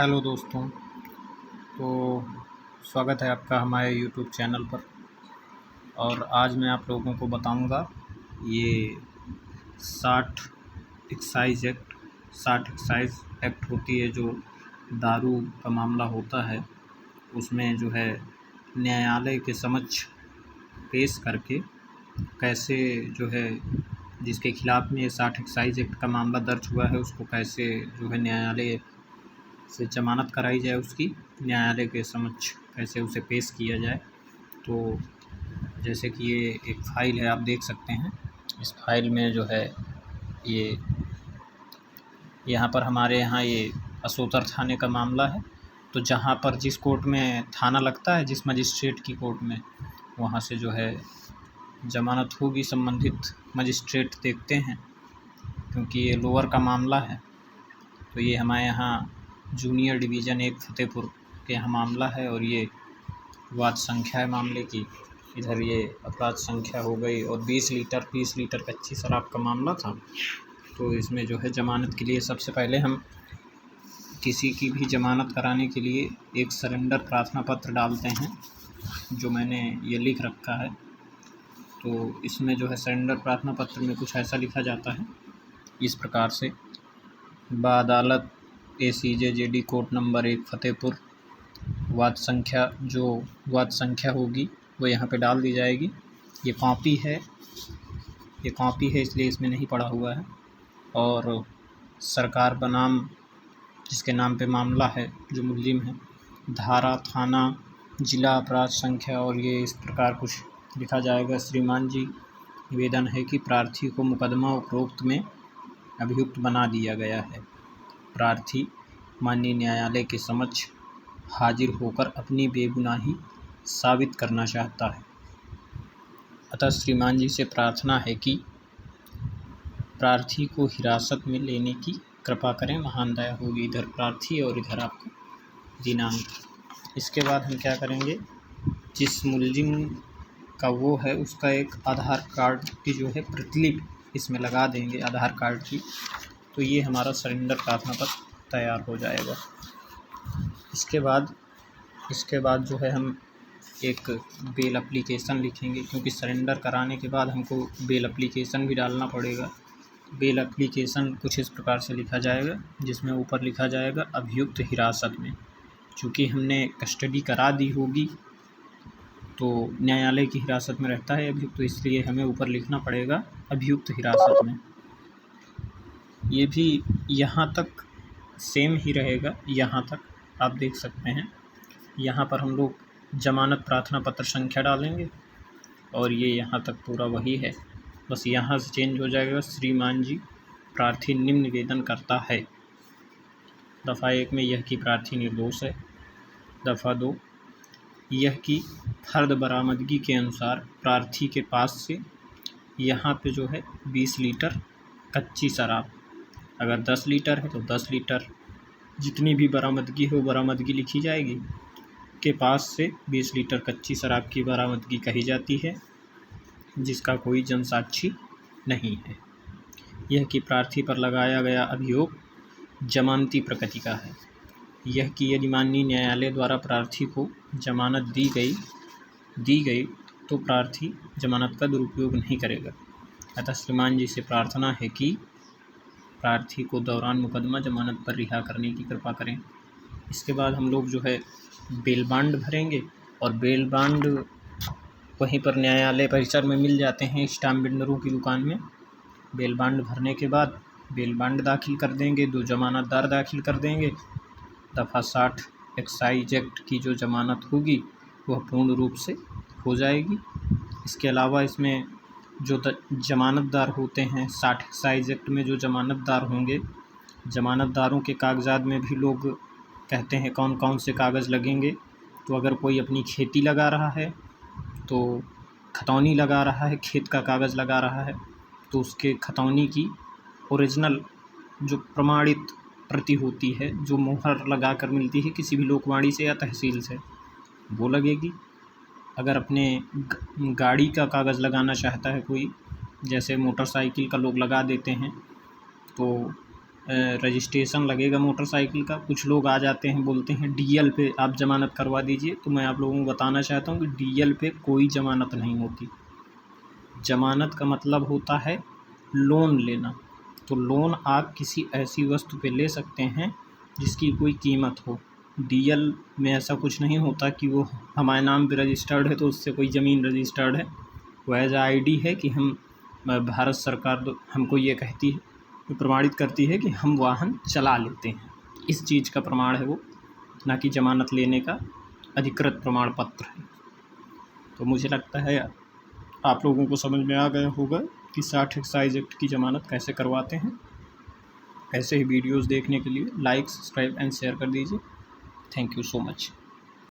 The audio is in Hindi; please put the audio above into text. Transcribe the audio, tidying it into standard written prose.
हेलो दोस्तों। तो स्वागत है आपका हमारे यूट्यूब चैनल पर। और आज मैं आप लोगों को बताऊंगा ये 60 एक्साइज एक्ट होती है, जो दारू का मामला होता है उसमें जो है न्यायालय के समक्ष पेश करके कैसे जो है जिसके खिलाफ़ में 60 एक्साइज एक्ट का मामला दर्ज हुआ है उसको कैसे जो है न्यायालय से ज़मानत कराई जाए, उसकी न्यायालय के समक्ष कैसे उसे पेश किया जाए। तो जैसे कि ये एक फ़ाइल है, आप देख सकते हैं। इस फाइल में जो है ये यहाँ पर हमारे यहाँ ये असोतर थाने का मामला है। तो जहाँ पर जिस कोर्ट में थाना लगता है, जिस मजिस्ट्रेट की कोर्ट में, वहाँ से जो है ज़मानत होगी संबंधित मजिस्ट्रेट देखते हैं, क्योंकि ये लोअर का मामला है। तो ये हमारे यहाँ जूनियर डिवीज़न 1 फतेहपुर के यहाँ मामला है और ये वाद संख्या है मामले की। इधर ये अपराध संख्या हो गई और 20 लीटर कच्ची शराब का मामला था। तो इसमें जो है ज़मानत के लिए सबसे पहले हम किसी की भी ज़मानत कराने के लिए एक सरेंडर प्रार्थना पत्र डालते हैं, जो मैंने ये लिख रखा है। तो इसमें जो है सरेंडर प्रार्थना पत्र में कुछ ऐसा लिखा जाता है इस प्रकार से: बाअदालत ACJ कोर्ट नंबर 1 फतेहपुर, वाद संख्या होगी वो यहाँ पे डाल दी जाएगी। ये कॉपी है इसलिए इसमें नहीं पड़ा हुआ है। और सरकार बनाम जिसके नाम पे मामला है, जो मुल्जिम है, धारा, थाना, जिला, अपराध संख्या, और ये इस प्रकार कुछ लिखा जाएगा। श्रीमान जी, निवेदन है कि प्रार्थी को मुकदमा उपरोक्त में अभियुक्त बना दिया गया है। प्रार्थी माननीय न्यायालय के समक्ष हाजिर होकर अपनी बेगुनाही साबित करना चाहता है। अतः श्रीमान जी से प्रार्थना है कि प्रार्थी को हिरासत में लेने की कृपा करें, महान दया होगी। इधर प्रार्थी और इधर आपका दिनांक। इसके बाद हम क्या करेंगे, जिस मुल्जिम का वो है उसका एक आधार कार्ड की जो है प्रतिलिपि इसमें लगा देंगे, आधार कार्ड की। तो ये हमारा सरेंडर प्रार्थना पत्र तैयार हो जाएगा। इसके बाद जो है हम एक बेल एप्लीकेशन लिखेंगे, क्योंकि सरेंडर कराने के बाद हमको बेल एप्लीकेशन भी डालना पड़ेगा। बेल एप्लीकेशन कुछ इस प्रकार से लिखा जाएगा, जिसमें ऊपर लिखा जाएगा अभियुक्त हिरासत में। चूँकि हमने कस्टडी करा दी होगी तो न्यायालय की हिरासत में रहता है अभियुक्त, तो इसलिए हमें ऊपर लिखना पड़ेगा अभियुक्त हिरासत में। ये भी यहाँ तक सेम ही रहेगा। यहाँ तक आप देख सकते हैं, यहाँ पर हम लोग ज़मानत प्रार्थना पत्र संख्या डालेंगे और ये यहाँ तक पूरा वही है, बस यहाँ से चेंज हो जाएगा। श्रीमान जी, प्रार्थी निम्न निवेदन करता है। दफ़ा 1 में यह कि प्रार्थी निर्दोष है। दफ़ा 2, यह कि फर्द बरामदगी के अनुसार प्रार्थी के पास से यहाँ पे जो है 20 लीटर कच्ची शराब, अगर 10 लीटर है तो 10 लीटर, जितनी भी बरामदगी हो बरामदगी लिखी जाएगी, के पास से 20 लीटर कच्ची शराब की बरामदगी कही जाती है, जिसका कोई जनसाक्षी नहीं है। यह कि प्रार्थी पर लगाया गया अभियोग जमानती प्रकृति का है। यह कि यदि माननीय न्यायालय द्वारा प्रार्थी को जमानत दी गई तो प्रार्थी जमानत का दुरुपयोग नहीं करेगा। अतः श्रीमान जी से प्रार्थना है कि प्रार्थी को दौरान मुकदमा जमानत पर रिहा करने की कृपा करें। इसके बाद हम लोग जो है बेल बांड भरेंगे, और बेल बांड वहीं पर न्यायालय परिसर में मिल जाते हैं, स्टाम्प बिल्डरों की दुकान में। बेल बांड भरने के बाद बेल बांड दाखिल कर देंगे, 2 जमानतदार दाखिल कर देंगे। दफ़ा 60 एक्साइज एक्ट की जो जमानत होगी वह पूर्ण रूप से हो जाएगी। इसके अलावा इसमें जो जमानतदार होते हैं 60 एक्साइज एक्ट में जो जमानतदार होंगे, जमानतदारों के कागजात में भी लोग कहते हैं कौन कौन से कागज़ लगेंगे। तो अगर कोई अपनी खेती लगा रहा है, तो खतौनी लगा रहा है, खेत का कागज़ लगा रहा है, तो उसके खतौनी की ओरिजिनल जो प्रमाणित प्रति होती है, जो मुहर लगा कर मिलती है किसी भी लोकवाणी से या तहसील से, वो लगेगी। अगर अपने गाड़ी का कागज़ लगाना चाहता है कोई, जैसे मोटरसाइकिल का लोग लगा देते हैं, तो रजिस्ट्रेशन लगेगा मोटरसाइकिल का। कुछ लोग आ जाते हैं, बोलते हैं डीएल पे आप ज़मानत करवा दीजिए, तो मैं आप लोगों को बताना चाहता हूँ कि डीएल पे कोई ज़मानत नहीं होती। ज़मानत का मतलब होता है लोन लेना। तो लोन आप किसी ऐसी वस्तु पे ले सकते हैं जिसकी कोई कीमत हो। डीएल में ऐसा कुछ नहीं होता कि वो हमारे नाम पे रजिस्टर्ड है तो उससे कोई ज़मीन रजिस्टर्ड है। वो एज आईडी है कि हम भारत सरकार हमको ये कहती है, ये प्रमाणित करती है कि हम वाहन चला लेते हैं। इस चीज़ का प्रमाण है वो, ना कि ज़मानत लेने का अधिकृत प्रमाण पत्र है। तो मुझे लगता है आप लोगों को समझ में आ गया होगा कि 60 एक्साइज एक्ट की ज़मानत कैसे करवाते हैं। ऐसे ही वीडियोज़ देखने के लिए लाइक, सब्सक्राइब एंड शेयर कर दीजिए। Thank you so much.